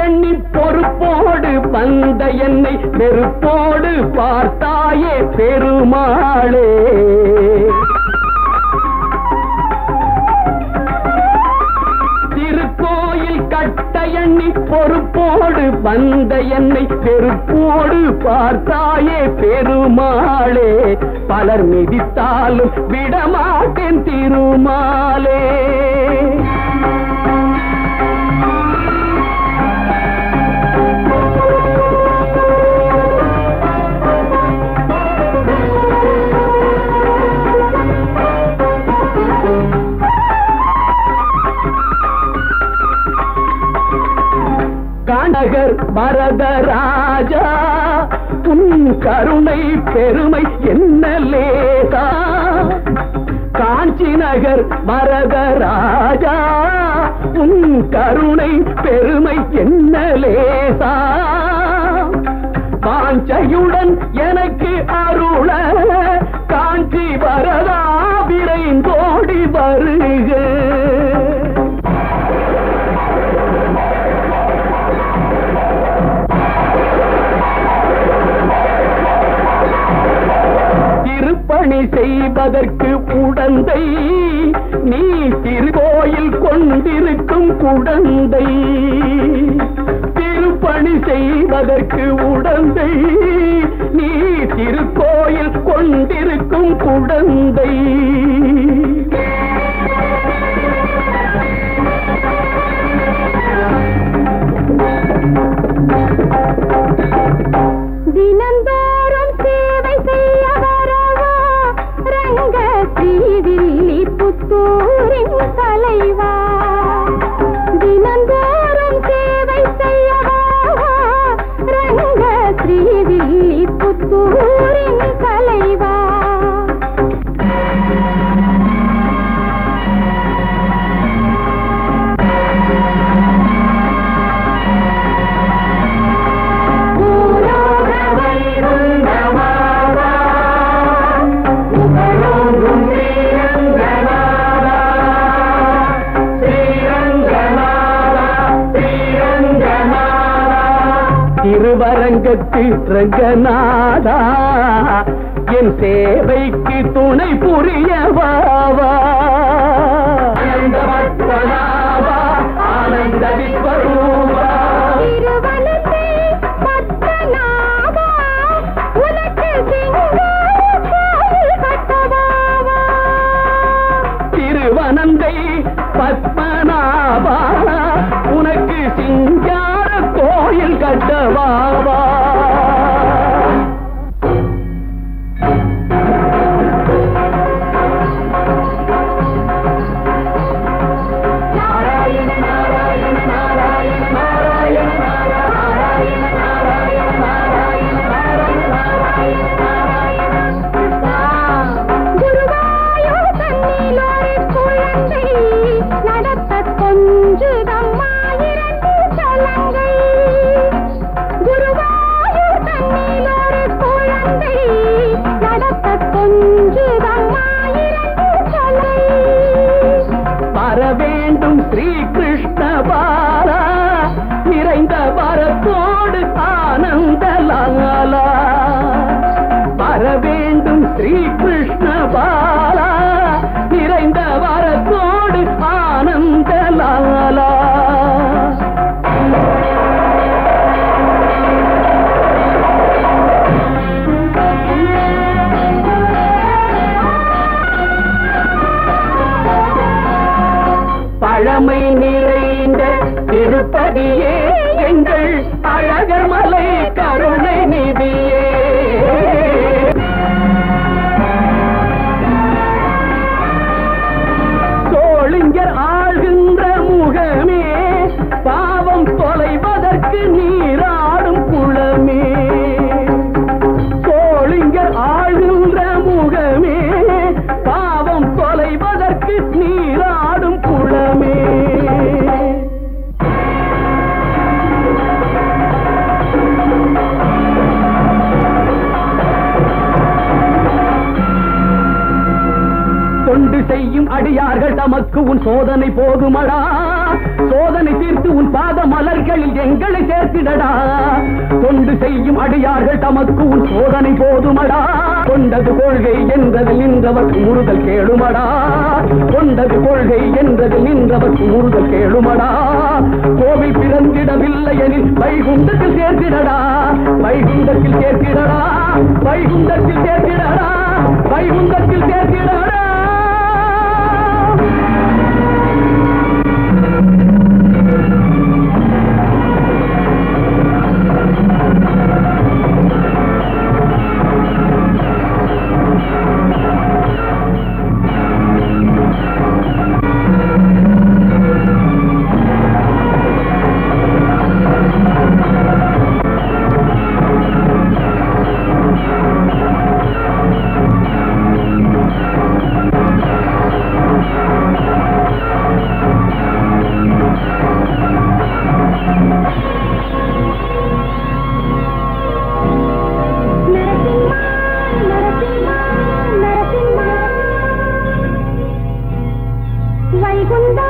எண்ணி பொறுப்போடு வந்த என்னை வெறுப்போடு பார்த்தாயே பெருமாளே. திருக்கோயில் கட்ட எண்ணி பொறுப்போடு வந்த என்னை வெறுப்போடு பார்த்தாயே பெருமாளே. பலர் மிதித்தாலும் விடமாட்டேன் திருமாலே. காண்டகர் வரதராஜா உன் கருணை பெருமை என்ன லேசா. காஞ்சி நகர் வரதராஜா உன் கருணை பெருமை என்ன லேசா. வாஞ்சையுடன் எனக்கு அருள காஞ்சி வரதா விரைந்தோடி வருக. திருப்பணி செய்வதற்கு உடந்தை நீ திருக்கோயில் கொண்டிருக்கும் குடந்தை. திருப்பணி செய்வதற்கு உடந்தை நீ திருக்கோயில் கொண்டிருக்கும் குடந்தை. தினந்தோறும் சேவை செய்ய வரவா ரங்க ஸ்ரீவில்லி புத்தூரின் தலைவா. தினந்தோறும் சேவை செய்ய வரவா ரங்க ஸ்ரீவில்லி புத்தூரின் தலைவா. திருவரங்கத்து ரங்கநாதா என் சேவைக்கு துணை புரியவாவா. ஆனந்தவத்சனாவா ஆனந்த விஸ்வரூபா. திருவனத்தை பத்மநாபா உனக்கு சிங்கார கோயில் கட்டவாவா. திருவனந்தை பத்மநாபா உனக்கு சிங்கார கோயில் கட்டவாவா. குருவாயூர் தன்னிலொரு குழந்தை நடத்த கொஞ்சுதம்மா இரண்டு சலங்கை. குருவாயூர் தன்னிலொரு குழந்தை நடத்த கொஞ்சுதம்மா இரண்டு சலங்கை. வர வேண்டும் ஸ்ரீ கிருஷ்ண பாலா நிறைந்த வரத்தோடு ஆனந்த லாலா. வர வேண்டும் ஸ்ரீ கிருஷ்ண பாலா நிறைந்த வரத்தோடு ஆனந்த லாலா. பழமை நிறைந்த திருப்பதியே எங்கள் அழகர் மலை கருணை நிதியே. சோழிங்கர் ஆழ்கின்ற முகமே பாவம் தொலைவதற்கு நீராடும் குளமே. சோழிங்கர் ஆழ்கின்ற முகமே பாவம் தொலைவதற்கு நீராடும் குளமே. தொண்டு செய்யும் அடியார்கள் தமக்கு உன் சோதனை போதுமடா சோதனை தீர்த்து உன் பாத மலர்களில் எங்களை சேர்த்திடடா தொண்டு செய்யும் அடியார்கள் தமக்கு உன் சோதனை போதுமடா கொண்டது கொள்கை என்றதில் நின்றவர் முறுதல் கேளுமடா கொண்டது கொள்கை என்றதில் நின்றவர் முறுதல் கேளுமடா கோவில் பிறந்திடவில்லை எனில் வைகுண்டத்தில் சேர்த்திடடா வைகுண்டத்தில் சேர்த்திடடா வைகுண்டத்தில் சேர்த்திடடா வைகுண்டத்தில் சேர்த்திடடா வைகுந்தா